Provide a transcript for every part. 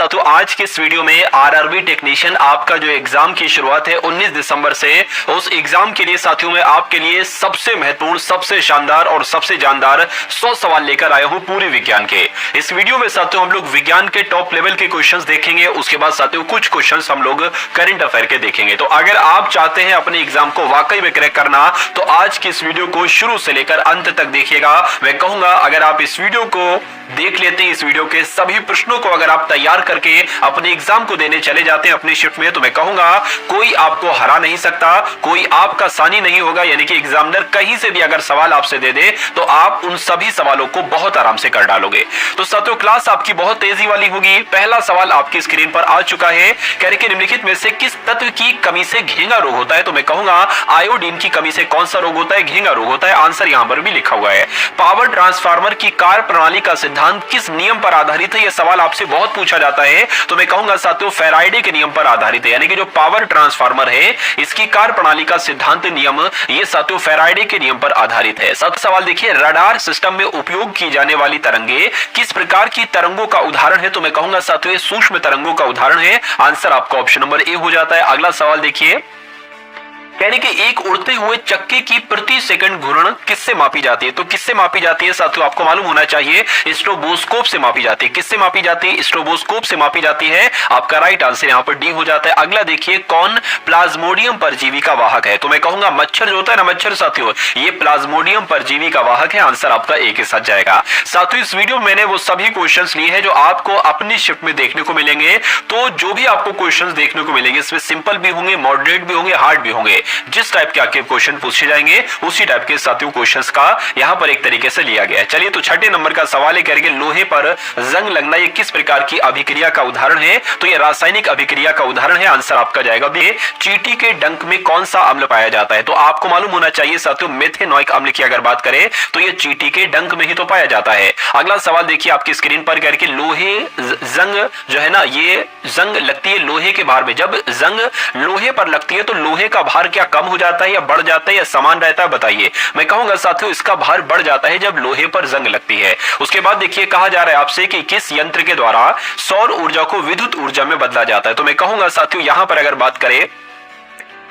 साथियों आज के इस वीडियो में आरआरबी टेक्नीशियन आपका जो एग्जाम की शुरुआत है 19 दिसंबर से, उस एग्जाम के लिए साथियों मैं आपके लिए सबसे महत्वपूर्ण, सबसे शानदार और सबसे जानदार 100 सवाल लेकर आया हूं पूरे विज्ञान के। इस वीडियो में साथियों हम लोग विज्ञान के टॉप लेवल के क्वेश्चंस देखेंगे, उसके बाद साथियों कुछ क्वेश्चंस हम लोग करंट अफेयर के देखेंगे। तो अगर आप चाहते हैं अपने एग्जाम को वाकई में क्रैक करना तो आज की इस वीडियो को शुरू से लेकर अंत तक देखिएगा। मैं कहूंगा अगर आप इस वीडियो को देख लेते हैं, इस वीडियो के सभी प्रश्नों को अगर आप तैयार करके अपने एग्जाम को देने चले जाते हैं अपनी शिफ्ट में, तो मैं कहूंगा कोई आपको हरा नहीं सकता, कोई आपका सानी नहीं होगा। यानी कि एग्जामिनर कहीं से भी अगर सवाल आपसे दे दे तो आप उन सभी सवालों को बहुत आराम से कर डालोगे। तो साथियों क्लास आपकी बहुत तेजी वाली होगी। पहला सवाल आपकी स्क्रीन पर आ चुका है। कह रहे कि निम्नलिखित में से किस तत्व की कमी से घेंगा रोग होता है? तो मैं कहूंगा आयोडीन की कमी से कौन सा रोग होता है? घेंगा रोग होता है। आंसर यहां पर भी लिखा हुआ है। पावर ट्रांसफार्मर की कार्य प्रणाली का सिद्धांत किस नियम पर आधारित है? यह सवाल आपसे बहुत पूछा जाता है। तो मैं कहूंगा साथियों फैराडे के नियम पर आधारित है। यानी कि जो पावर ट्रांसफार्मर है इसकी कार्य प्रणाली का सिद्धांत नियम ये साथियों फैराडे के नियम पर आधारित है। साथ सवाल देखिए, रडार सिस्टम में उपयोग की जाने वाली तरंगे किस प्रकार की तरंगों का उदाहरण है? तो मैं कहूंगा साथियों सूक्ष्म तरंगों का उदाहरण है। आंसर आपका ऑप्शन नंबर ए हो जाता है। अगला सवाल देखिए, यानी कि एक उड़ते हुए चक्के की प्रति सेकंड घूर्ण किससे मापी जाती है? तो किससे मापी जाती है साथियों आपको मालूम होना चाहिए, स्ट्रोबोस्कोप से मापी जाती है। किससे मापी जाती है? स्ट्रोबोस्कोप से मापी जाती है। आपका राइट आंसर यहां पर डी हो जाता है। अगला देखिए, कौन प्लाज्मोडियम परजीवी का वाहक है? तो मैं कहूंगा मच्छर जो होता है ना, मच्छर साथियों ये प्लाज्मोडियम परजीवी का वाहक है। आंसर आपका ए के साथ जाएगा। साथियों इस वीडियो में मैंने वो सभी क्वेश्चंस लिए हैं जो आपको अपनी शिफ्ट में देखने को मिलेंगे। तो जो भी आपको क्वेश्चंस देखने को मिलेंगे इसमें सिंपल भी होंगे, मॉडरेट भी होंगे, हार्ड भी होंगे। जिस टाइप के आपके क्वेश्चन पूछे जाएंगे उसी टाइप के साथियों क्वेश्चंस का यहां पर एक तरीके से लिया गया है। चलिए तो छठे नंबर का सवाल है, करेंगे लोहे पर जंग लगना ये किस प्रकार की अभिक्रिया का उदाहरण है? तो ये रासायनिक अभिक्रिया का उदाहरण है। आंसर आपका जाएगा बी। चींटी के डंक में कौन सा अम्ल पाया जाता है? तो आपको मालूम होना चाहिए साथियों मेथेनोइक अम्ल की अगर बात करें तो ये चींटी के डंक में ही तो पाया जाता है। अगला सवाल देखिए आपकी स्क्रीन पर, करके लोहे जंग जो है ना, ये जंग लगती है लोहे के भार में। जब जंग लोहे पर लगती है तो लोहे का भार क्या कम हो जाता है या बढ़ जाता है या समान रहता है? बताइए। मैं कहूंगा साथियों इसका भार बढ़ जाता है जब लोहे पर जंग लगती है। उसके बाद देखिए कहा जा रहा है आपसे कि किस यंत्र के द्वारा सौर ऊर्जा को विद्युत ऊर्जा में बदला जाता है? तो मैं कहूंगा साथियों यहां पर अगर बात करें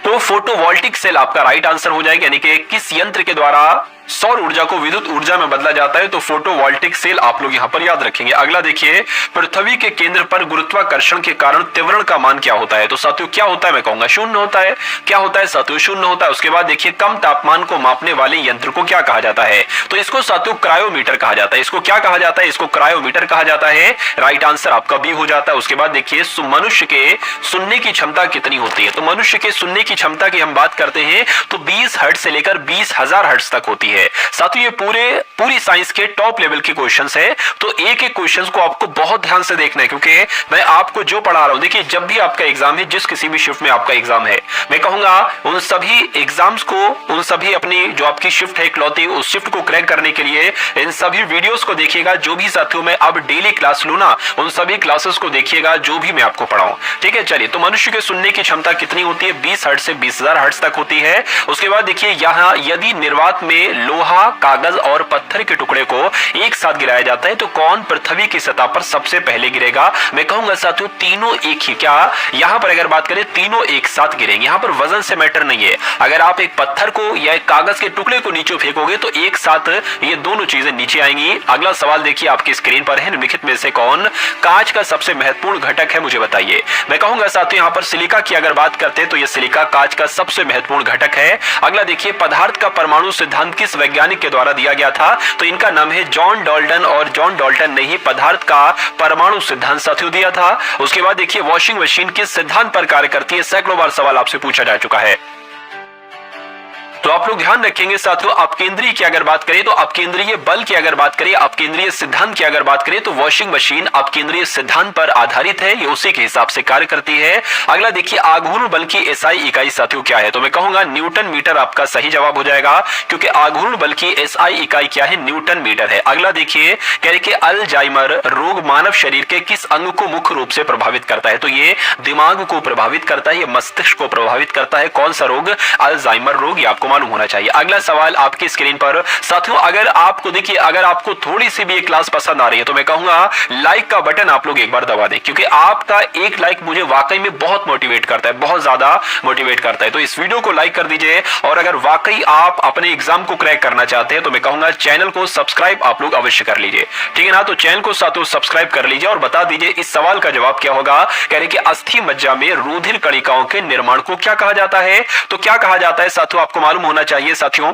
तो फोटोवोल्टिक सेल आपका राइट आंसर हो जाएगा। यानी कि किस यंत्र के द्वारा सौर ऊर्जा को विद्युत ऊर्जा में बदला जाता है? तो फोटोवोल्टिक सेल आप लोग यहां पर याद रखेंगे। अगला देखिए, पृथ्वी के केंद्र पर गुरुत्वाकर्षण के कारण त्वरण का मान क्या होता है? तो साथियों क्या होता है? मैं कहूंगा शून्य होता है। क्या होता है साथियों? शून्य होता है। उसके बाद देखिए, कम तापमान को मापने वाले यंत्र को क्या कहा जाता है? तो इसको साथियों क्रायोमीटर कहा जाता है। इसको क्या कहा जाता है? इसको क्रायोमीटर कहा जाता है। राइट आंसर आपका बी हो जाता है। उसके बाद देखिए, मनुष्य के सुनने की क्षमता कितनी होती है? तो मनुष्य के सुनने की क्षमता की हम बात करते हैं तो 20 हर्ट्ज से लेकर 20,000 हर्ट्ज तक होती है। साथियों ये पूरी साइंस के टॉप लेवल के क्वेश्चंस है। तो एक एक क्वेश्चंस को आपको बहुत ध्यान से देखना है, क्योंकि मैं आपको जो पढ़ा रहा हूं, देखिए जब भी आपका एग्जाम है, जिस किसी भी शिफ्ट में आपका एग्जाम है, मैं कहूंगा उन सभी एग्जाम्स को, उन सभी अपनी जो आपकी शिफ्ट है इकलौती, उस शिफ्ट को क्रैक करने के लिए इन सभी वीडियोस को देखिएगा। जो भी साथियों मैं अब डेली क्लास लू ना, उन सभी क्लासेस को देखिएगा जो भी मैं आपको पढ़ाऊं। ठीक है, चलिए तो मनुष्य के सुनने की क्षमता कितनी होती है? 20 हर्ट्ज से 20,000 हर्ट्ज तक होती है। उसके बाद देखिए यहां यदि निर्वात में लोहा, कागज और पत्थर के टुकड़े को एक साथ गिराया जाता है तो कौन पृथ्वी की सतह पर सबसे पहले गिरेगा? मैं कहूंगा साथियों तीनों एक ही। क्या यहां पर अगर बात करें तीनों एक साथ गिरेंगे? यहां पर वजन से मैटर नहीं है। अगर आप एक पत्थर को या एक कागज के टुकड़े को नीचे फेंकोगे तो एक साथ ये दोनों चीजें नीचे आएंगी। अगला सवाल देखिए आपकी स्क्रीन पर है, निम्नलिखित में से कौन कांच का सबसे महत्वपूर्ण घटक है? मुझे बताइए। मैं कहूंगा साथियों यहां पर सिलिका की अगर बात करते हैं तो यह सिलिका कांच का सबसे महत्वपूर्ण घटक है। अगला देखिए, पदार्थ का परमाणु सिद्धांत किस वैज्ञानिक के द्वारा दिया गया था? तो इनका नाम है जॉन डाल्टन, और जॉन डाल्टन ने ही पदार्थ का परमाणु सिद्धांत साथियों दिया था। उसके बाद देखिए, वॉशिंग मशीन किस सिद्धांत पर कार्य करती है? सैकड़ों बार सवाल आपसे पूछा जा चुका है। तो आप लोग ध्यान रखेंगे साथियों, अपकेंद्रीय की अगर बात करें तो अपकेंद्रीय बल की अगर बात करें, अपकेंद्रीय सिद्धांत की अगर बात करें तो वॉशिंग मशीन अपकेंद्रीय सिद्धांत पर आधारित है। ये उसी के हिसाब से कार्य करती है। अगला देखिए, आघूर्ण बल की एसआई इकाई साथियों क्या है? तो मैं कहूंगा न्यूटन मीटर आपका सही जवाब हो जाएगा, क्योंकि आघूर्ण बल की एसआई इकाई क्या है? न्यूटन मीटर है। अगला देखिए, कह रहे कि अल्जाइमर रोग मानव शरीर के किस अंग को मुख्य रूप से प्रभावित करता है? तो ये दिमाग को प्रभावित करता है, ये मस्तिष्क को प्रभावित करता है। कौन सा रोग? अल्जाइमर रोग। ये आपको मालूम होना चाहिए। अगला सवाल आपकी स्क्रीन पर साथियों, अगर आपको देखिए, अगर आपको थोड़ी सी भी ये क्लास पसंद आ रही है तो मैं कहूंगा लाइक का बटन आप लोग एक बार दबा दें, क्योंकि आपका एक लाइक मुझे वाकई में बहुत मोटिवेट करता है, बहुत ज्यादा मोटिवेट करता है। तो इस वीडियो को लाइक कर दीजिए, और अगर वाकई आप अपने एग्जाम को क्रैक करना चाहते हैं तो मैं कहूंगा चैनल को सब्सक्राइब आप लोग अवश्य कर लीजिए, ठीक है ना। तो चैनल को साथियों सब्सक्राइब कर लीजिए और बता दीजिए इस सवाल का जवाब क्या होगा। कह रहे कि अस्थि मज्जा में रुधिर कणिकाओं के निर्माण को क्या कहा जाता है? तो क्या कहा जाता है साथियों, आपको मालूम होना चाहिए साथियों।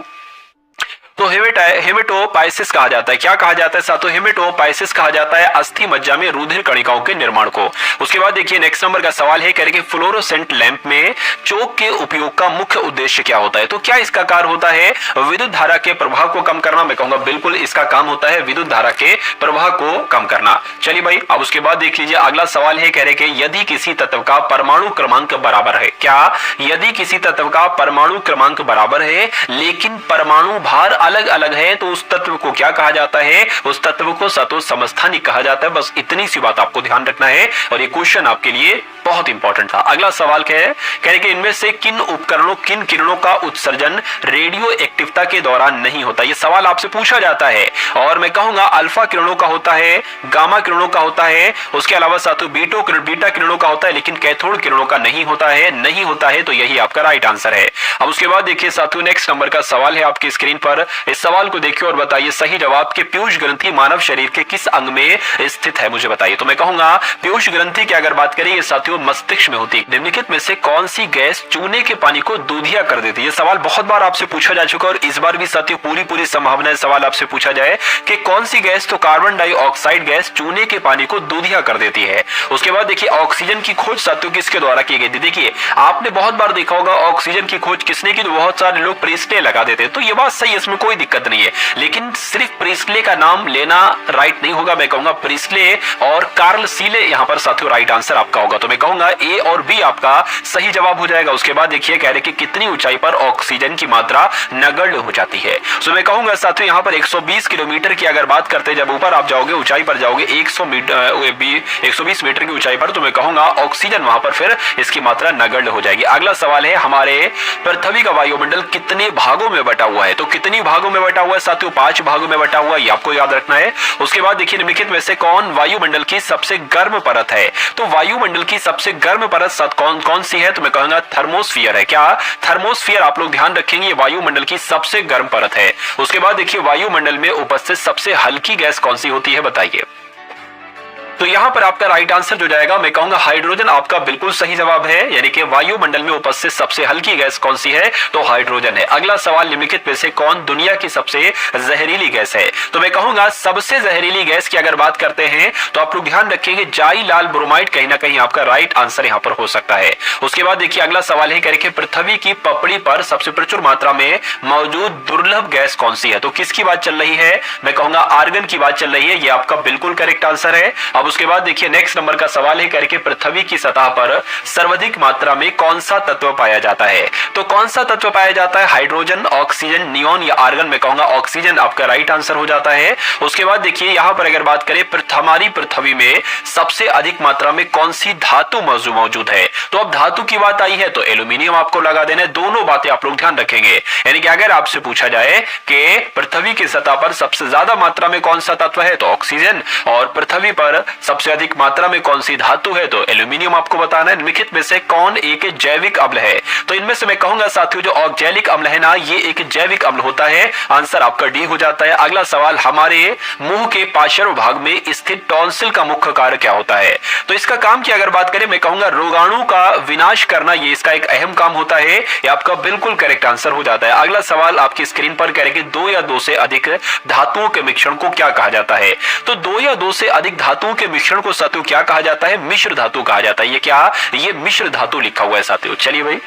तो हेमेटोपाइसिस कहा जाता है। क्या कहा जाता है साथियों? हेमेटोपाइसिस कहा जाता है अस्थि मज्जा में रुधिर कणिकाओं के निर्माण को। उसके बाद देखिए नेक्स्ट नंबर का सवाल है, कह रहे कि फ्लोरोसेंट लैंप में चोक के उपयोग का मुख्य उद्देश्य क्या होता है? तो क्या इसका कार्य होता है? विद्युत धारा के प्रभाव को कम करना। मैं कहूंगा बिल्कुल इसका काम होता है विद्युत धारा के प्रवाह को कम करना। चलिए भाई, अब उसके बाद देख लीजिए अगला सवाल है, कह रहे कि यदि किसी तत्व का परमाणु क्रमांक बराबर है, क्या यदि किसी तत्व का परमाणु क्रमांक बराबर है लेकिन परमाणु भार अलग अलग है तो उस तत्व को क्या कहा जाता है? उस तत्व को सातों समस्थानिक कहा जाता है। बस इतनी सी बात आपको ध्यान रखना है और ये क्वेश्चन आपके लिए बहुत इंपॉर्टेंट था। अगला सवाल क्या है, कह रहे कि इनमें से किन उपकरणों, किन किरणों का उत्सर्जन रेडियो एक्टिविटी के दौरान नहीं होता? ये सवाल आपसे पूछा जाता है और मैं कहूंगा अल्फा किरणों का होता है, गामा किरणों का होता है, उसके अलावा साथियों बीटा किरणों का होता है, लेकिन कैथोड किरणों का नहीं होता है। नहीं होता है तो यही आपका राइट आंसर है। अब उसके बाद देखिए साथियों नेक्स्ट नंबर का सवाल है आपकी स्क्रीन पर। इस सवाल को देखिए और बताइए सही जवाब कि पीयूष ग्रंथि मानव शरीर के किस अंग में स्थित है, मुझे बताइए। तो मैं कहूंगा पीयूष ग्रंथि की अगर बात करें ये साथियों मस्तिष्क में होती है। निम्नलिखित में से कौन सी गैस चूने के पानी को दूधिया कर देती है? ये सवाल बहुत बार आपसे पूछा जा चुका है और इस बार भी साथियों पूरी संभावना है सवाल आपसे पूछा जाए कि कौन सी गैस? तो कार्बन डाइऑक्साइड गैस चूने के पानी को दूधिया कर देती है। उसके बाद देखिए ऑक्सीजन की खोज साथियों किसके द्वारा की गई थी? देखिए आपने बहुत बार देखा होगा ऑक्सीजन की खोज किसने की? तो बहुत सारे लोग प्रीस्टले लगा देते हैं। तो ये बात सही है, इसमें कोई दिक्कत नहीं है, लेकिन सिर्फ प्रीस्टले का नाम लेना राइट नहीं होगा। मैं कहूंगा प्रीस्टले और कार्ल सीले यहाँ पर साथियों राइट आंसर आपका होगा। तो मैं कहूंगा ए और बी आपका सही जवाब हो जाएगा। उसके बाद देखिए कह रहे कि कितनी ऊंचाई पर ऑक्सीजन की मात्रा नगण्य हो जाती है? तो मैं कहूंगा साथियों यहाँ पर 120 किलोमीटर की अगर बात करते हैं, जब ऊपर आप जाओगे ऊंचाई पर जाओगे 120 मीटर की ऊंचाई पर, तो मैं कहूंगा ऑक्सीजन वहां पर फिर इसकी मात्रा नगण्य हो जाएगी। अगला सवाल है, हमारे पृथ्वी का वायुमंडल कितने भागों में बटा हुआ है? तो कितनी भागों में बटा हुआ है साथियों? 5 भागों में बटा हुआ है, ये आपको याद रखना है। उसके बाद देखिए निम्नलिखित में से कौन वायुमंडल की सबसे गर्म परत है? तो वायुमंडल की सबसे गर्म परत कौन सी है? तो मैं कहूंगा थर्मोस्फीयर है। क्या थर्मोस्फीयर? आप लोग ध्यान रखेंगे ये वायुमंडल की सबसे गर्म परत है। उसके बाद देखिए वायुमंडल में उपस्थित सबसे हल्की गैस कौन सी होती है, बताइए। तो यहां पर आपका राइट आंसर जो जाएगा मैं कहूंगा हाइड्रोजन आपका बिल्कुल सही जवाब है, यानी कि वायुमंडल में उपस्थित सबसे हल्की गैस कौन सी है? तो हाइड्रोजन है। अगला सवाल, निम्नलिखित में से कौन दुनिया की सबसे जहरीली गैस है? तो मैं कहूंगा सबसे जहरीली गैस की अगर बात करते हैं तो आप लोग ध्यान रखेंगे जाई लाल ब्रोमाइड कहीं ना कहीं आपका राइट आंसर यहां पर हो सकता है। उसके बाद देखिए अगला सवाल है, कह रहे पृथ्वी की पपड़ी पर सबसे प्रचुर मात्रा में मौजूद दुर्लभ गैस कौन सी है? तो किसकी बात चल रही है? मैं कहूंगा आर्गन की बात चल रही है, ये आपका बिल्कुल करेक्ट आंसर है। अब उसके बाद देखिए नेक्स्ट नंबर का सवाल है, करके पृथ्वी की सतह पर सर्वाधिक मात्रा में कौन सा तत्व पाया जाता है? तो कौन सा तत्व पाया जाता है? हाइड्रोजन, ऑक्सीजन, नियोन या आर्गन? मैं कहूंगा ऑक्सीजन आपका राइट आंसर हो जाता है। उसके बाद देखिए यहां पर अगर बात करें हमारी पृथ्वी में सबसे अधिक मात्रा में कौन सी धातु मौजूद है? तो अब धातु की बात आई है तो एल्यूमिनियम आपको लगा देना है। दोनों बातें आप लोग ध्यान रखेंगे, यानी कि अगर आपसे पूछा जाए कि पृथ्वी की सतह पर सबसे ज्यादा मात्रा में कौन सा तत्व है तो ऑक्सीजन, और पृथ्वी पर सबसे अधिक मात्रा में कौन सी धातु है तो एल्यूमिनियम आपको बताना है। निम्नलिखित में से कौन एक जैविक अम्ल है? तो इनमें से मैं कहूंगा साथियों जो ऑक्जेलिक अम्ल है ना, ये एक जैविक अम्ल होता है। आंसर आपका डी हो जाता है। अगला सवाल, हमारे मुंह के पार्श्व भाग में स्थित टॉन्सिल का मुख्य कार्य क्या होता है? तो इसका काम की अगर बात करें मैं कहूंगा रोगाणु का विनाश करना, ये इसका एक अहम काम होता है। ये आपका बिल्कुल करेक्ट आंसर हो जाता है। अगला सवाल आपकी स्क्रीन पर करेंगे, 2 या 2 से अधिक धातुओं के मिश्रण को क्या कहा जाता है? तो 2 या 2 से अधिक धातुओं के मिश्रण को साथियों क्या कहा जाता है? मिश्र धातु कहा जाता है। ये क्या? ये मिश्र धातु लिखा हुआ है साथियों। चलिए भाई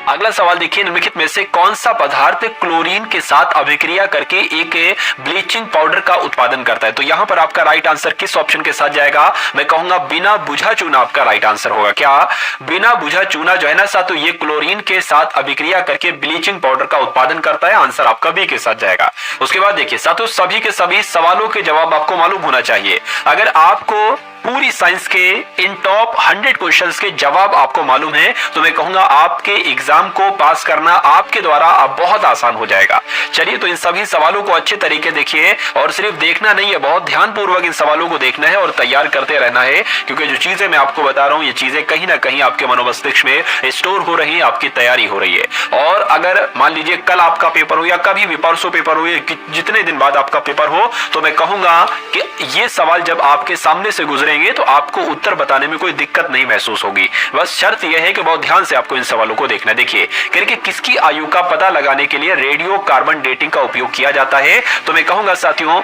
अगला सवाल देखिए, निम्नलिखित में से कौन सा पदार्थ क्लोरीन के साथ अभिक्रिया करके एक ब्लीचिंग पाउडर का उत्पादन करता है? तो यहां पर आपका राइट आंसर किस ऑप्शन के साथ जाएगा? मैं कहूंगा बिना बुझा चूना आपका राइट आंसर होगा। क्या बिना बुझा चूना जो है ना साथियों, ये क्लोरीन के साथ अभिक्रिया करके ब्लीचिंग पाउडर का उत्पादन करता है। आंसर आपका बी के साथ जाएगा। उसके बाद देखिए साथियों सभी के सभी सवालों के जवाब आपको मालूम होना चाहिए। अगर आपको पूरी साइंस के इन टॉप 100 क्वेश्चंस के जवाब आपको मालूम है, तो मैं कहूंगा आपके एग्जाम को पास करना आपके द्वारा अब बहुत आसान हो जाएगा। चलिए, तो इन सभी सवालों को अच्छे तरीके देखिए, और सिर्फ देखना नहीं है, बहुत ध्यानपूर्वक इन सवालों को देखना है और तैयार करते रहना है, क्योंकि जो चीजें मैं आपको बता रहा हूं, ये चीजें कहीं ना कहीं आपके मनोमस्तिष्क में स्टोर हो रही है, आपकी तैयारी हो रही है। और अगर मान लीजिए कल आपका पेपर हो या कभी भी परसों पेपर हो, जितने दिन बाद आपका पेपर हो, तो मैं कहूंगा कि ये सवाल जब आपके सामने से गुजरेंगे तो आपको उत्तर बताने में कोई दिक्कत नहीं महसूस होगी। बस शर्त यह है कि बहुत ध्यान से आपको इन सवालों को देखना। देखिए, कि किसकी आयु का पता लगाने के लिए रेडियो कार्बन डेटिंग का उपयोग किया जाता है, तो मैं कहूंगा साथियों,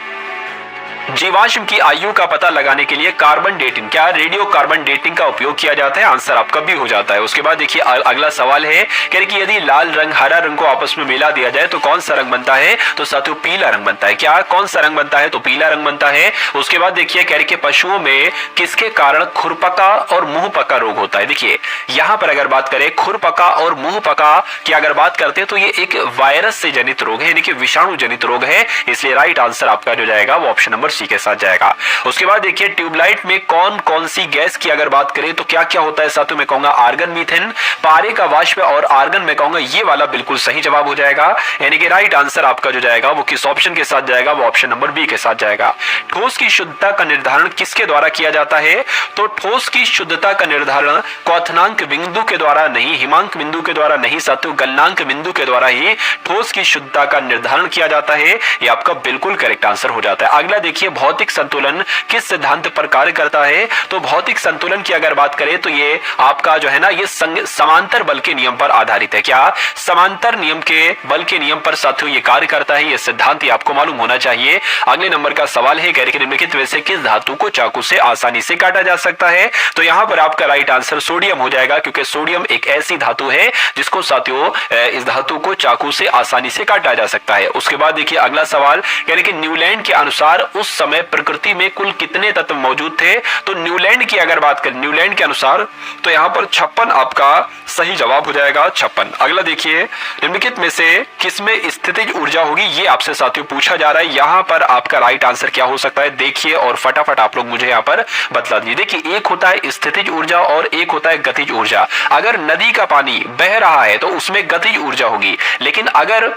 जीवाश्म की आयु का पता लगाने के लिए कार्बन डेटिंग, क्या रेडियो कार्बन डेटिंग का उपयोग किया जाता है? आंसर आपका भी हो जाता है। उसके बाद देखिए अगला सवाल है कि यदि लाल रंग हरा रंग को आपस में मिला दिया जाए तो कौन सा रंग बनता है? तो साथियों पीला रंग बनता है। क्या कौन सा रंग बनता है? तो पीला रंग बनता है। उसके बाद देखिए कि पशुओं में किसके कारण खुरपका और मुंहपका रोग होता है? देखिए यहां पर अगर बात करें खुरपका और मुंहपका की अगर बात करते हैं तो ये एक वायरस से जनित रोग है, यानी कि विषाणु जनित रोग है। इसलिए राइट आंसर आपका जो जाएगा वो ऑप्शन नंबर सी के साथ जाएगा। उसके बाद देखिए ट्यूबलाइट में कौन कौन सी गैस की अगर बात करें तो क्या क्या होता है साथियों? मैं कहूंगा आर्गन, मीथेन, पारे का वाष्प और आर्गन। मैं कहूंगा ये वाला बिल्कुल सही जवाब हो जाएगा, यानी कि राइट आंसर आपका जो जाएगा वो किस ऑप्शन के साथ जाएगा? वो ऑप्शन नंबर बी के साथ जाएगा। ठोस की शुद्धता का निर्धारण किसके द्वारा किया जाता है? तो ठोस की शुद्धता का निर्धारण क्वथनांक बिंदु के द्वारा नहीं, हिमांक बिंदु के द्वारा नहीं साथियों, गलनांक बिंदु के द्वारा ही ठोस की शुद्धता का निर्धारण किया जाता है। ये आपका बिल्कुल करेक्ट आंसर हो जाता है। अगला देखिए भौतिक संतुलन किस सिद्धांत पर कार्य करता है? तो भौतिक संतुलन की अगर बात करें तो ये आपका जो है ना, ये समांतर बल के नियम पर आधारित है। क्या समांतर नियम के बल के नियम पर साथियों ये कार्य करता है? ये सिद्धांत आपको मालूम होना चाहिए। अगले नंबर का सवाल है कि निम्नलिखित में से किस धातु को चाकू से आसानी से काटा जा सकता है? तो यहां पर आपका राइट आंसर सोडियम हो जाएगा, क्योंकि सोडियम एक ऐसी धातु है जिसको साथियों इस धातु को चाकू से आसानी से काटा जा सकता है। उसके बाद देखिए अगला सवाल, यानी कि न्यूलैंड के अनुसार उस समय प्रकृति में कुल कितने तत्व मौजूद थे? तो न्यूलैंड की अगर बात करें, न्यूलैंड के अनुसार, तो यहां पर 56 आपका सही जवाब हो जाएगा, 56। अगला देखिए निम्नलिखित में से किसमें स्थितिज ऊर्जा होगी? ये आपसे साथियों पूछा जा रहा है। यहां पर आपका राइट आंसर क्या हो सकता है? देखिए और फटाफट आप लोग मुझे यहां पर बतला दीजिए। देखिए एक होता है स्थितिज ऊर्जा और एक होता है गतिज ऊर्जा। अगर नदी का पानी बह रहा है तो उसमें गतिज ऊर्जा होगी, लेकिन अगर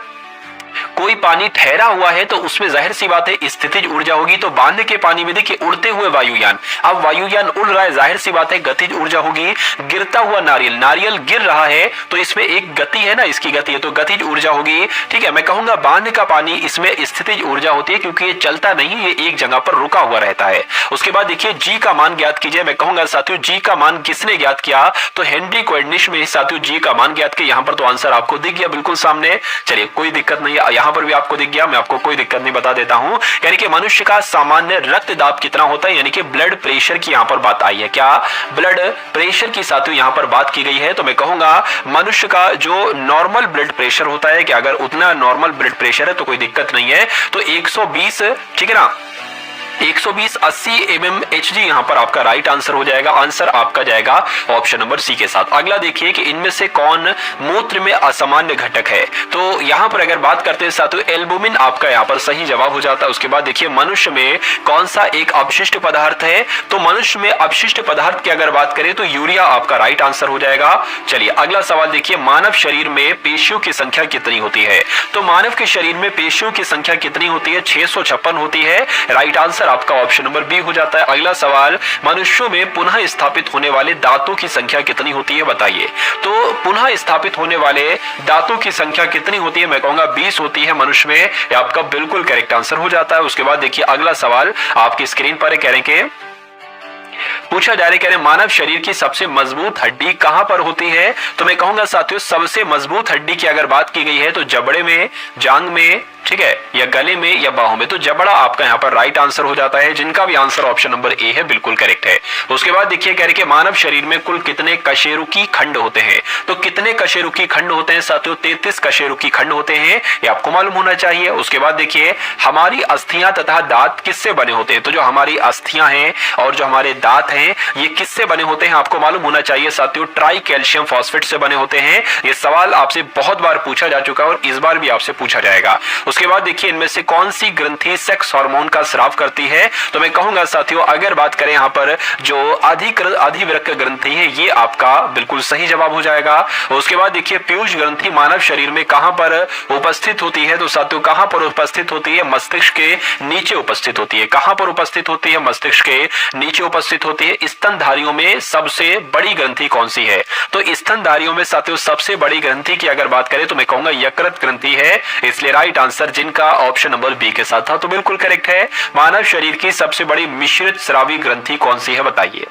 कोई पानी ठहरा हुआ है तो उसमें जाहिर सी बात है स्थितिज ऊर्जा होगी। तो बांध के पानी में देखिए उड़ते हुए वायुयान, अब वायुयान उड़ रहा है, जाहिर सी बात है गतिज ऊर्जा होगी। गिरता हुआ नारियल, नारियल गिर रहा है तो इसमें एक गति है ना, इसकी गति है, तो गतिज ऊर्जा होगी। ठीक है, मैं कहूंगा बांध का पानी, इसमें स्थितिज ऊर्जा होती है, क्योंकि ये चलता नहीं, ये एक जगह पर रुका हुआ रहता है। उसके बाद देखिए जी का मान ज्ञात कीजिए। मैं कहूंगा साथियों जी का मान किसने ज्ञात किया? तो हेनरी कोएर्निश में साथियों जी का मान ज्ञात किया। यहां पर तो आंसर आपको दिख गया बिल्कुल सामने। चलिए कोई दिक्कत नहीं, यहां पर भी आपको दिख गया, मैं आपको कोई दिक्कत नहीं बता देता हूं। यानी कि मनुष्य का सामान्य रक्तदाब कितना होता है, यानी कि ब्लड प्रेशर की यहां पर बात आई है। क्या ब्लड प्रेशर की साथियों यहां पर बात की गई है? तो मैं कहूंगा मनुष्य का जो नॉर्मल ब्लड प्रेशर होता है कि अगर उतना नॉर्मल ब्लड प्रेशर है तो कोई दिक्कत नहीं है, तो 120, ठीक है ना, 120/80 mmHg यहां पर आपका राइट आंसर हो जाएगा। आंसर आपका जाएगा ऑप्शन नंबर सी के साथ। अगला देखिए कि इनमें से कौन मूत्र में असामान्य घटक है? तो यहां पर अगर बात करते हैं साथियों एल्बुमिन आपका यहां पर सही जवाब हो जाता है। उसके बाद देखिए मनुष्य में कौन सा एक अपशिष्ट पदार्थ है? तो मनुष्य में अपशिष्ट पदार्थ की अगर बात करें तो यूरिया आपका राइट आंसर हो जाएगा। चलिए अगला सवाल देखिए, मानव शरीर में पेशियों की संख्या कितनी होती है? तो मानव के शरीर में पेशियों की संख्या कितनी होती है? 656 होती है। राइट आंसर आपका ऑप्शन नंबर बी हो जाता है। अगला सवाल, मनुष्यों में पुनः स्थापित होने वाले दांतों की संख्या कितनी होती है? बताइए। तो पुनः स्थापित होने वाले दांतों की संख्या कितनी होती है? मैं कहूंगा 20 होती है मनुष्य में। यह आपका बिल्कुल करेक्ट आंसर हो जाता है। उसके बाद देखिए अगला सवाल आपकी स्क्रीन पर कह रहे हैं, पूछा जा रहा है मानव शरीर की सबसे मजबूत हड्डी कहां पर होती है? तो मैं कहूंगा साथियों सबसे मजबूत हड्डी की अगर बात की गई है तो जबड़े में, जांग में, ठीक है, या गले में या बाहों में। तो जबड़ा आपका यहां पर राइट आंसर हो जाता है, जिनका भी आंसर ऑप्शन नंबर ए है बिल्कुल करेक्ट है। उसके बाद देखिए कह रहे कि मानव शरीर में कुल कितने कशेरुकी खंड होते हैं। तो कितने कशेरुकी खंड होते हैं साथियों? 33 कशेरुकी खंड होते हैं, ये आपको मालूम होना चाहिए। उसके बाद देखिए हमारी अस्थियां तथा दांत किससे बने होते हैं? तो जो हमारी अस्थियां हैं और जो हमारे दांत हैं ये किससे बने होते हैं आपको मालूम होना चाहिए साथियों। ट्राई कैल्शियम फॉस्फेट से बने होते हैं। ये सवाल आपसे बहुत बार पूछा जा चुका है और इस बार भी आपसे पूछा जाएगा। उसके बाद देखिए इनमें से कौन सी ग्रंथि सेक्स हार्मोन का स्राव करती है? तो मैं कहूंगा साथियों अगर बात करें यहां पर जो अधिवृक्क ग्रंथि है ये आपका बिल्कुल सही जवाब हो जाएगा। उसके बाद देखिए पीयूष ग्रंथि मानव शरीर में कहां पर उपस्थित होती है? तो साथियों कहां पर उपस्थित होती है? मस्तिष्क के नीचे उपस्थित होती है। कहां पर उपस्थित होती है? मस्तिष्क के नीचे उपस्थित होती है। स्तनधारियों में सबसे बड़ी ग्रंथि कौन सी है? तो स्तनधारियों में साथियों सबसे बड़ी ग्रंथि की अगर बात करें तो मैं कहूंगा यकृत ग्रंथि है। इसलिए राइट आंसर जिनका ऑप्शन नंबर बी के साथ था तो बिल्कुल करेक्ट है। मानव शरीर की सबसे बड़ी मिश्रित स्रावी ग्रंथि कौन सी है बताइए।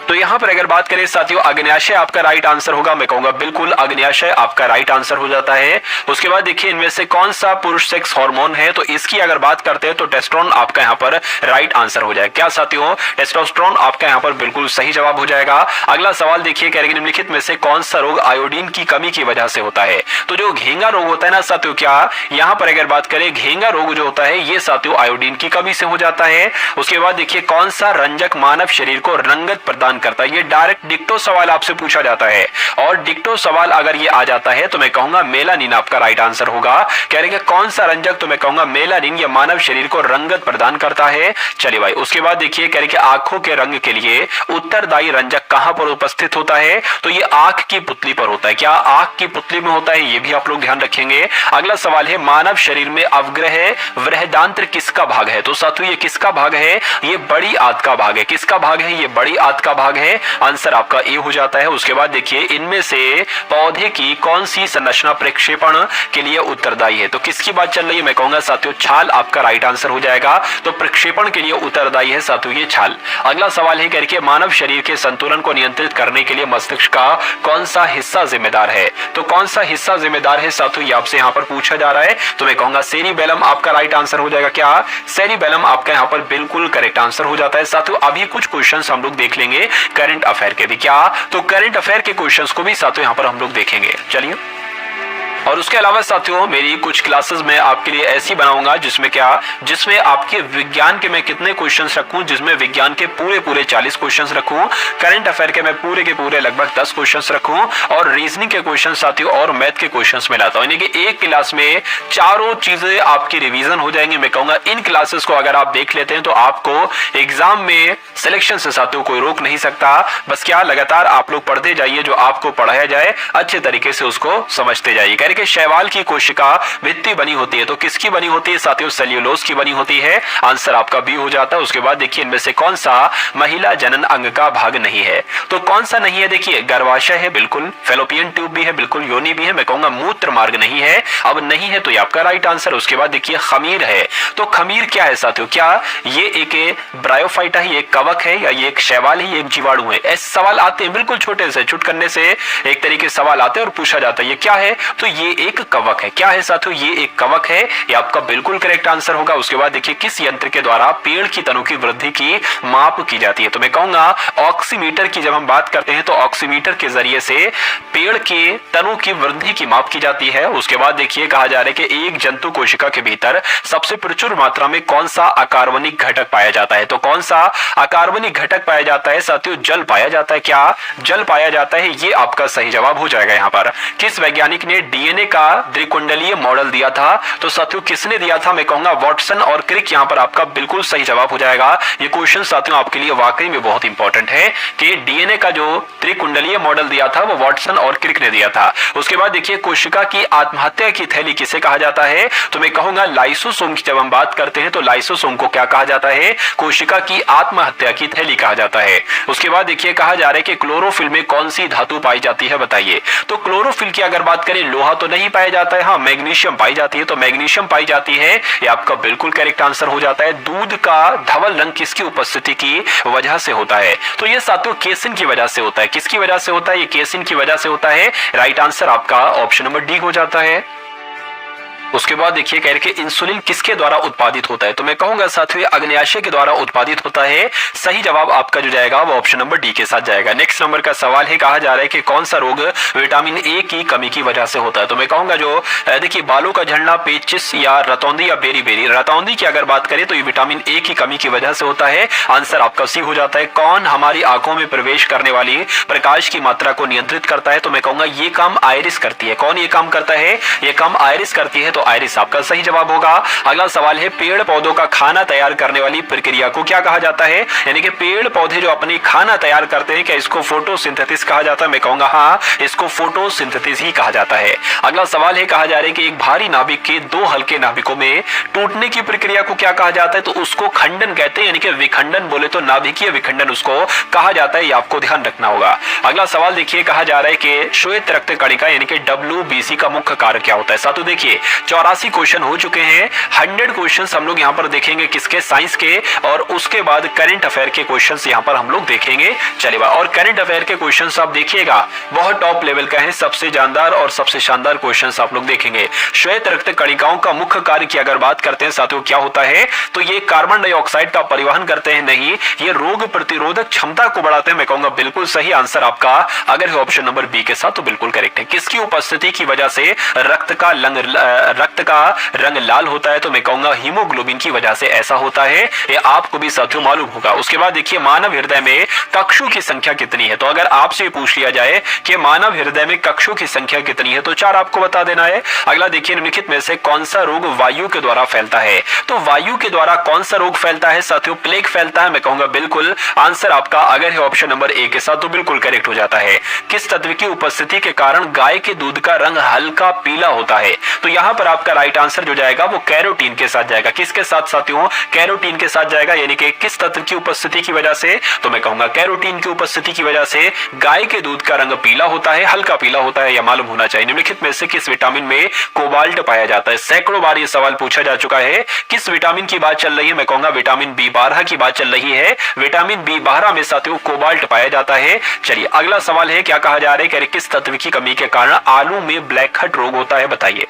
तो यहां पर अगर बात करें साथियों अग्न्याशय आपका राइट आंसर होगा। मैं कहूंगा बिल्कुल अग्न्याशय आपका राइट आंसर हो जाता है। उसके बाद देखिए इनमें से कौन सा पुरुष सेक्स हार्मोन है? तो इसकी अगर बात करते हैं तो टेस्टोस्टेरोन आपका यहां पर राइट आंसर हो जाएगा। क्या साथियों? टेस्टोस्टेरोन आपका यहां पर बिल्कुल सही जवाब हो जाएगा। अगला सवाल देखिए कह रहे हैं निम्नलिखित में से कौन सा रोग आयोडीन की कमी की वजह से होता है? तो जो घेंगा रोग होता है ना साथियों, क्या यहां पर अगर बात करें घेंगा रोग जो होता है ये साथियों आयोडीन की कमी से हो जाता है। उसके बाद देखिए कौन सा रंजक मानव शरीर को रंगत प्रदान करता है? ये डायरेक्ट डिक्टो सवाल आपसे पूछा जाता है और डिक्टो सवाल अगर ये आ जाता है तो मैं कहूंगा मेलानिन आपका राइट आंसर होगा। कह रहे हैं कौन सा रंजक? तो मैं कहूंगा मेलानिन ये मानव शरीर को रंगत प्रदान करता है। चलिए भाई उसके बाद देखिए कह रहे हैं आंखों के रंग के लिए उत्तरदायी रंजक कहां पर उपस्थित होता है? तो ये आंख की पुतली पर होता है। क्या आंख की पुतली में होता है? ये भी आप लोग ध्यान रखेंगे। अगला सवाल है मानव शरीर में अवग्रह वृहदांत्र किसका भाग है? तो साथियों ये किसका भाग है? ये बड़ी आंत का भाग है। किसका भाग है? ये बड़ी आंत का भाग है। आंसर आपका ए हो जाता है। उसके बाद देखिए इनमें से पौधे की कौन सी संरचना प्रक्षेपण के लिए उत्तरदायी है? तो किसकी बात चल रही है? मैं कहूंगा साथियों छाल आपका राइट आंसर हो जाएगा। तो प्रक्षेपण के लिए उत्तरदायी है साथियों ये छाल। अगला सवाल है करके मानव शरीर के संतुलन को नियंत्रित करने के लिए मस्तिष्क का कौन सा हिस्सा जिम्मेदार है? तो कौन सा हिस्सा जिम्मेदार है साथियों ये आपसे यहाँ पर पूछा जा रहा है। तो मैं कहूंगा सेरिबेलम आपका राइट आंसर हो जाएगा। क्या सेरिबेलम आपका यहाँ पर बिल्कुल करेक्ट आंसर हो जाता है। साथियों अभी कुछ क्वेश्चंस हम लोग देख लेंगे करंट अफेयर के भी। क्या? तो करंट अफेयर के क्वेश्चंस को भी साथियों यहां पर हम लोग देखेंगे। चलिए और उसके अलावा साथियों मेरी कुछ क्लासेस में आपके लिए ऐसी बनाऊंगा जिसमें आपके विज्ञान के मैं कितने क्वेश्चंस रखूं, जिसमें विज्ञान के पूरे 40 क्वेश्चंस रखूं, करंट अफेयर के मैं पूरे के पूरे लगभग 10 क्वेश्चंस रखूं और रीजनिंग के क्वेश्चन साथियों और मैथ के क्वेश्चंस में लाता हूं। यानी कि एक क्लास में चारों चीजें आपकी रिवीजन हो जाएंगी। मैं कहूंगा इन क्लासेस को अगर आप देख लेते हैं तो आपको एग्जाम में सिलेक्शन से साथियों कोई रोक नहीं सकता। बस क्या लगातार आप लोग पढ़ते जाइए, जो आपको पढ़ाया जाए अच्छे तरीके से उसको समझते जाइए। कि शैवाल की कोशिका भित्ति बनी होती है तो किसकी बनी होती है साथियों? सेल्यूलोज की बनी होती है। आंसर आपका बी हो जाता है। उसके बाद देखिए इनमें से कौन सा महिला जनन अंग का भाग नहीं है? तो कौन सा नहीं है? देखिए गर्भाशय है बिल्कुल, फेलोपियन ट्यूब भी है बिल्कुल, योनि भी है। मैं कहूंगा मूत्र मार्ग नहीं है। अब नहीं है तो ये आपका राइट आंसर। उसके बाद देखिए खमीर है। तो खमीर क्या है साथियों? क्या ये एक ब्रायोफाइटा है, ये एक कवक है, या ये एक शैवाल है, ये एक जीवाणु है? ऐसे सवाल आते हैं बिल्कुल छोटे से चुट करने से एक तरीके से सवाल आते हैं और पूछा जाता है ये क्या है? तो ये एक कवक है। क्या है साथियों? ये एक कवक है। ये आपका बिल्कुल करेक्ट आंसर होगा। उसके बाद देखिए किस यंत्र के द्वारा पेड़ की तनों की वृद्धि की माप की जाती है? तो मैं कहूंगा ऑक्सीमीटर की जब हम बात करते हैं तो ऑक्सीमीटर के जरिए से पेड़ के तनों की वृद्धि की माप की जाती है। उसके बाद देखिए कहा जा रहा है कि एक जंतु कोशिका के भीतर सबसे प्रचुर मात्रा में कौन सा अकार्बनिक घटक पाया जाता है? तो कौन सा अकार्बनिक घटक पाया जाता है साथियों? जल पाया जाता है। क्या जल पाया जाता है? ये आपका सही जवाब हो जाएगा। यहाँ पर किस वैज्ञानिक ने डीएनए का द्विकुंडलीय मॉडल दिया था? तो साथियों किसने दिया था? मैं कहूंगा वॉटसन और क्रिक। यहां पर आपका बिल्कुल सही जवाब हो जाएगा। ये क्वेश्चन साथियों आपके लिए वाकई में बहुत इंपॉर्टेंट है कि डीएनए का जो त्रिकुंडलीय मॉडल दिया था वो वॉटसन और क्रिक ने दिया था। उसके बाद देखिए कोशिका की आत्महत्या की थैली किसे कहा जाता है? तो मैं कहूंगा लाइसोसोम की जब हम बात करते हैं तो लाइसोसोम को क्या कहा जाता है? कोशिका की आत्महत्या की थैली कहा जाता है। उसके बाद देखिए कहा जा रहा है कि क्लोरोफिल में कौन सी धातु पाई जाती है बताइए। तो क्लोरोफिल की अगर बात करें लोहा तो नहीं पाया जाता है, हाँ मैग्नीशियम पाई जाती है। तो मैग्नीशियम पाई जाती है, ये आपका बिल्कुल करेक्ट आंसर हो जाता है। दूध का धवल रंग किसकी उपस्थिति की वजह से होता है? तो ये साथियों केसिन की वजह से होता है। किसकी वजह से होता है? ये केसिन की वजह से होता है। राइट आंसर आपका ऑप्शन नंबर डी हो जाता है। उसके बाद देखिए कह रहे कि इंसुलिन किसके द्वारा उत्पादित होता है, तो मैं कहूंगा साथियों अग्न्याशय के द्वारा उत्पादित होता है। सही जवाब आपका जो जाएगा वो ऑप्शन नंबर डी के साथ जाएगा। नेक्स्ट नंबर का सवाल है, कहा जा रहा है कि कौन सा रोग विटामिन ए की कमी की वजह से होता है, तो मैं कहूंगा जो देखिए बालों का झड़ना, पेचिस या रतौंदी या बेरी बेरी। रतौंदी की अगर बात करें तो ये विटामिन ए की कमी की वजह से होता है। आंसर आपका सी हो जाता है। कौन हमारी आंखों में प्रवेश करने वाली प्रकाश की मात्रा को नियंत्रित करता है, तो मैं कहूंगा ये काम आयरिस करती है। कौन ये काम करता है, ये काम आयरिस करती है, तो आयरिस आपका सही जवाब होगा। अगला सवाल है, पेड़ पौधों का खाना तैयार करने वाली प्रक्रिया को क्या कहा जाता है, यानी कि पेड़ पौधे जो अपनी खाना तैयार करते हैं, क्या इसको फोटोसिंथेसिस कहा जाता है? मैं कहूंगा हाँ, इसको फोटोसिंथेसिस ही कहा जाता है। अगला सवाल है, कहा जा रहा है कि एक भारी नाभिक के दो हल्के नाभिकों में टूटने की प्रक्रिया को क्या कहा जाता है, तो उसको खंडन कहते हैं, यानी कि विखंडन बोले तो नाभिकीय विखंडन उसको कहा जाता है। ये आपको ध्यान रखना होगा। अगला सवाल देखिए, कहा जा रहा है कि श्वेत रक्त कणिका यानी कि WBC का मुख्य कार्य क्या होता है। साथियों देखिए 84 क्वेश्चन हो चुके हैं। 100 क्वेश्चंस हम लोग यहाँ पर देखेंगे किसके, साइंस के, और उसके बाद करंट अफेयर के क्वेश्चंस यहाँ पर हम लोग देखेंगे। चलिए, और करंट अफेयर के क्वेश्चंस आप देखिएगा बहुत टॉप लेवल का है, सबसे जानदार और सबसे शानदार क्वेश्चंस आप लोग देखेंगे। श्वेत रक्त कणिकाओं का मुख्य कार्य की अगर बात करते हैं साथियों क्या होता है, तो ये कार्बन डाइऑक्साइड का परिवहन करते हैं, नहीं ये रोग प्रतिरोधक क्षमता को बढ़ाते हैं। मैं कहूंगा बिल्कुल सही आंसर आपका अगर है ऑप्शन नंबर बी के साथ तो बिल्कुल करेक्ट है। किसकी उपस्थिति की वजह से रक्त का रंग लाल होता है, तो मैं कहूंगा हीमोग्लोबिन की वजह से ऐसा होता है। ये आपको भी साथियों मालूम होगा। उसके बाद देखिए मानव हृदय में कक्षों की संख्या कितनी है, तो अगर आपसे पूछ लिया जाए कि मानव हृदय में कक्षों की संख्या कितनी है, तो 4 आपको बता देना है। अगला देखिए निम्नलिखित में से कौन सा रोग वायु के द्वारा फैलता है, तो वायु के द्वारा कौन सा रोग फैलता है साथियों, प्लेग फैलता है। मैं कहूंगा बिल्कुल आंसर आपका अगर है ऑप्शन नंबर ए के साथ तो बिल्कुल करेक्ट हो जाता है। किस तत्व की उपस्थिति के कारण गाय के दूध का रंग हल्का पीला होता है, तो यहां पर आपका राइट आंसर जो जाएगा वो कैरोटीन के साथ जाएगा। किसके साथ साथियों, कैरोटीन के साथ जाएगा, यानी कि किस तत्व की उपस्थिति की वजह से, तो मैं कहूंगा कैरोटीन की उपस्थिति की वजह से गाय के दूध का रंग पीला होता है, हल्का पीला होता है, यह मालूम होना चाहिए। निम्नलिखित में से किस विटामिन में कोबाल्ट पाया जाता है, सैकड़ों बार यह सवाल पूछा जा चुका है। किस विटामिन की बात चल रही है, मैं कहूंगा विटामिन B12 की बात चल रही है। विटामिन B12 में साथियों कोबाल्ट पाया जाता है। चलिए अगला सवाल है, क्या कहा जा रहा है, किस तत्व की कमी के कारण आलू में ब्लैक हट रोग होता है, बताइए।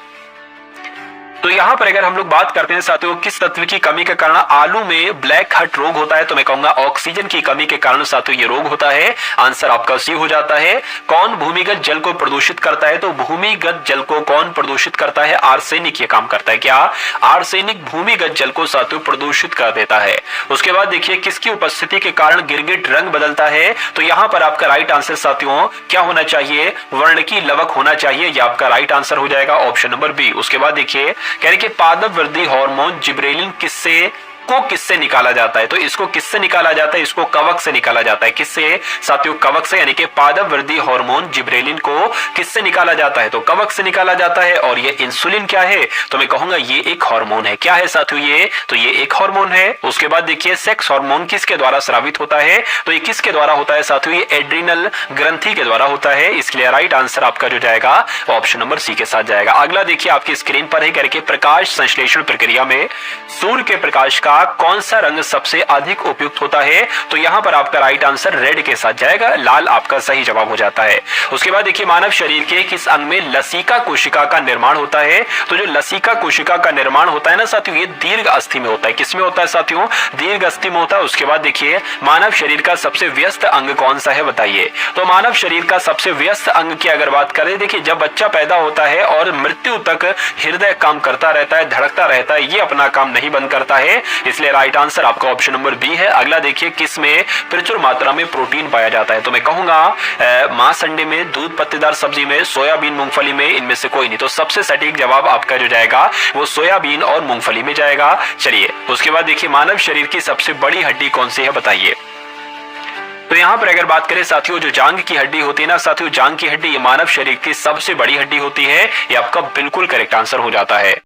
तो यहां पर अगर हम लोग बात करते हैं साथियों किस तत्व की कमी के कारण आलू में ब्लैक हट रोग होता है, तो मैं कहूंगा ऑक्सीजन की कमी के कारण साथियों ये रोग होता है। आंसर आपका सी हो जाता है। कौन भूमिगत जल को प्रदूषित करता है, तो भूमिगत जल को कौन प्रदूषित करता है, आर्सेनिक ये काम करता है। क्या आर्सेनिक भूमिगत जल को साथियों प्रदूषित कर देता है। उसके बाद देखिए किसकी उपस्थिति के कारण गिरगिट रंग बदलता है, तो यहां पर आपका राइट आंसर साथियों क्या होना चाहिए, वर्णकी लवक होना चाहिए, यह आपका राइट आंसर हो जाएगा ऑप्शन नंबर बी। उसके बाद देखिए कह रहे कि पादप वृद्धि हार्मोन जिब्रेलिन किससे निकाला जाता है, तो इसको किससे निकाला जाता है, इसको कवक से निकाला जाता है। किससे साथियों, कवक से, यानी कि पादप वृद्धि हार्मोन जिब्रेलिन को किससे निकाला जाता है, तो कवक से निकाला जाता है। और ये इंसुलिन क्या है, तो मैं कहूंगा ये एक हार्मोन है। क्या है साथियों ये, तो ये एक हार्मोन है। उसके बाद देखिए सेक्स हार्मोन किसके द्वारा स्रावित होता है, तो ये किसके द्वारा होता है साथियों, ये एड्रिनल ग्रंथि के द्वारा होता है। इसलिए राइट आंसर आपका जो जाएगा ऑप्शन नंबर सी के साथ जाएगा। अगला देखिए आपकी स्क्रीन पर है करके प्रकाश संश्लेषण प्रक्रिया में सूर्य के प्रकाश का कौन सा रंग सबसे अधिक उपयुक्त होता है, तो यहां पर आपका राइट आंसर रेड के साथ जाएगा, लाल आपका सही जवाब हो जाता है। उसके बाद देखिए मानव शरीर के किस अंग में लसिका कोशिका का निर्माण होता है, तो जो लसिका कोशिका का निर्माण होता है ना साथियों, ये दीर्घ अस्थि में होता है। किसमें होता है साथियों, दीर्घ अस्थि में होता है। उसके बाद देखिए मानव शरीर का सबसे व्यस्त अंग कौन सा है, बताइए। तो मानव शरीर का सबसे व्यस्त अंग की अगर बात करें, देखिए जब बच्चा पैदा होता है और मृत्यु तक हृदय काम करता रहता है, धड़कता रहता है, ये अपना काम नहीं बंद करता है। इसलिए राइट आंसर आपका ऑप्शन नंबर बी है। अगला देखिए किस में प्रचुर मात्रा में प्रोटीन पाया जाता है, तो मैं कहूंगा मांस, अंडे में, दूध, पत्तेदार सब्जी में, सोयाबीन, मूंगफली में, इनमें से कोई नहीं। तो सबसे सटीक जवाब आपका जो जाएगा वो सोयाबीन और मूंगफली में जाएगा। चलिए उसके बाद देखिए मानव शरीर की सबसे बड़ी हड्डी कौन सी है, बताइए। तो यहां पर अगर बात करें साथियों जो जांग की हड्डी होती है ना साथियों, जांग की हड्डी ये मानव शरीर की सबसे बड़ी हड्डी होती है। ये आपका बिल्कुल करेक्ट आंसर हो जाता है।